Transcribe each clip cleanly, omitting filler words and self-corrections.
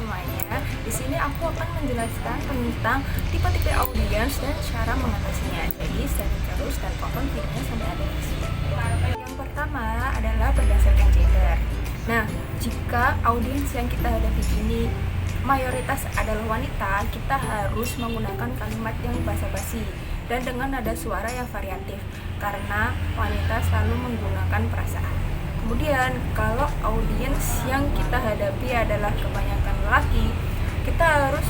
semuanya. Di sini aku akan menjelaskan tentang tipe-tipe audiens dan cara mengatasinya. Jadi stay terus dan tonton videonya sampai habis. Yang pertama adalah berdasarkan gender. Nah, jika audiens yang kita hadapi ini mayoritas adalah wanita, kita harus menggunakan kalimat yang basa-basi dan dengan nada suara yang variatif karena wanita selalu menggunakan perasaan. Kemudian kalau audiens yang kita hadapi adalah kebanyakan lelaki, kita harus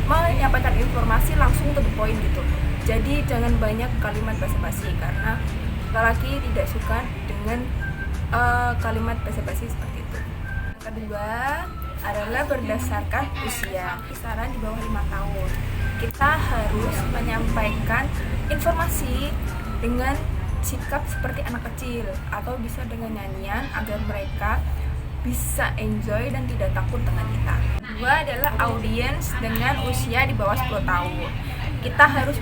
menyampaikan informasi langsung to the point gitu. Jadi jangan banyak kalimat basa-basi karena lelaki tidak suka dengan kalimat basa-basi seperti itu. Yang kedua adalah berdasarkan usia, kisaran di bawah 5 tahun. Kita harus menyampaikan informasi dengan sikap seperti anak kecil atau bisa dengan nyanyian agar mereka bisa enjoy dan tidak takut dengan kita. Kedua adalah audiens dengan usia di bawah 10 tahun. Kita harus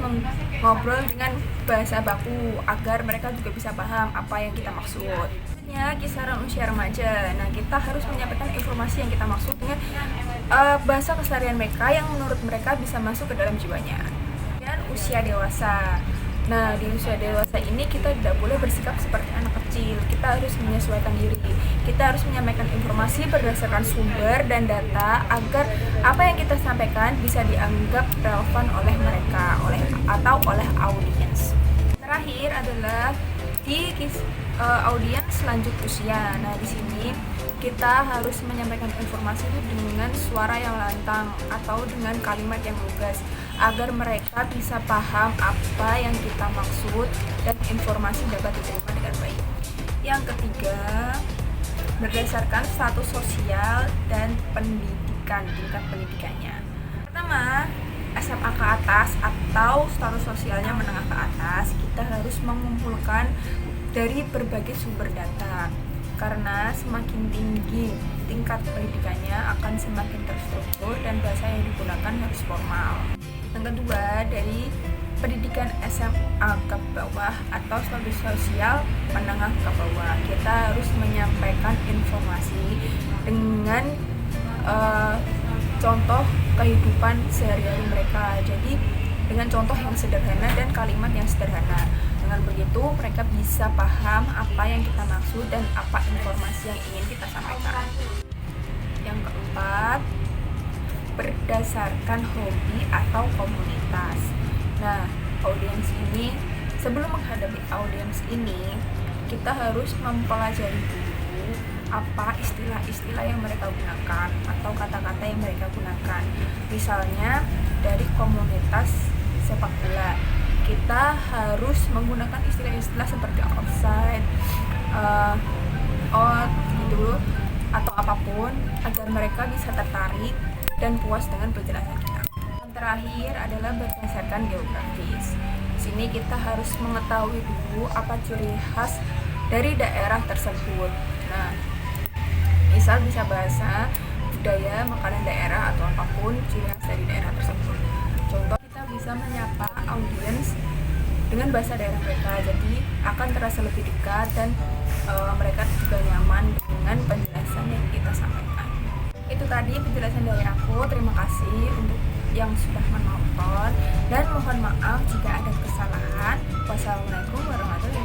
ngobrol dengan bahasa baku agar mereka juga bisa paham apa yang kita maksud. Kisaran usia remaja. Nah, kita harus menyampaikan informasi yang kita maksud dengan bahasa keseharian mereka yang menurut mereka bisa masuk ke dalam jiwanya. Dan usia dewasa. Nah, di usia dewasa ini kita tidak boleh bersikap seperti anak kecil. Kita harus menyesuaikan diri. Kita harus menyampaikan informasi berdasarkan sumber dan data agar apa yang kita sampaikan bisa dianggap relevan oleh mereka, atau oleh audiens. Terakhir adalah di audiens lanjut usia. Nah, di sini kita harus menyampaikan informasi itu dengan suara yang lantang atau dengan kalimat yang lugas agar mereka bisa paham apa yang kita maksud dan informasi dapat diterima dengan baik. Yang ketiga, berdasarkan status sosial dan pendidikan, tingkat pendidikannya. Pertama, SMA ke atas atau status sosialnya menengah ke atas, kita harus mengumpulkan dari berbagai sumber data karena semakin tinggi tingkat pendidikannya akan semakin terstruktur dan bahasa yang digunakan harus formal. Yang kedua, dari pendidikan SMA ke bawah atau status sosial menengah ke bawah, kita harus menyampaikan informasi dengan contoh kehidupan sehari-hari mereka. Jadi dengan contoh yang sederhana dan kalimat yang sederhana. Dengan begitu mereka bisa paham apa yang kita maksud dan apa informasi yang ingin kita sampaikan. Yang keempat, berdasarkan hobi atau komunitas. Nah, audiens ini, sebelum menghadapi audiens ini, kita harus mempelajari dulu apa istilah-istilah yang mereka gunakan atau kata-kata yang mereka gunakan. Misalnya dari komunitas sepak bola, kita harus menggunakan istilah-istilah seperti offside, out gitu, atau apapun agar mereka bisa tertarik dan puas dengan penjelasan kita. Yang terakhir adalah berdasarkan geografis. Di sini kita harus mengetahui dulu apa ciri khas dari daerah tersebut. Nah, misal bisa bahasa, budaya, makanan daerah atau apapun ciri khas dari daerah tersebut. Contoh, kita bisa menyapa audiens dengan bahasa daerah mereka, jadi akan terasa lebih dekat dan mereka juga nyaman dengan penjelasan yang kita sampaikan. Itu tadi penjelasan dari aku. Terima kasih untuk yang sudah menonton dan mohon maaf jika ada kesalahan. Wassalamualaikum warahmatullahi wabarakatuh.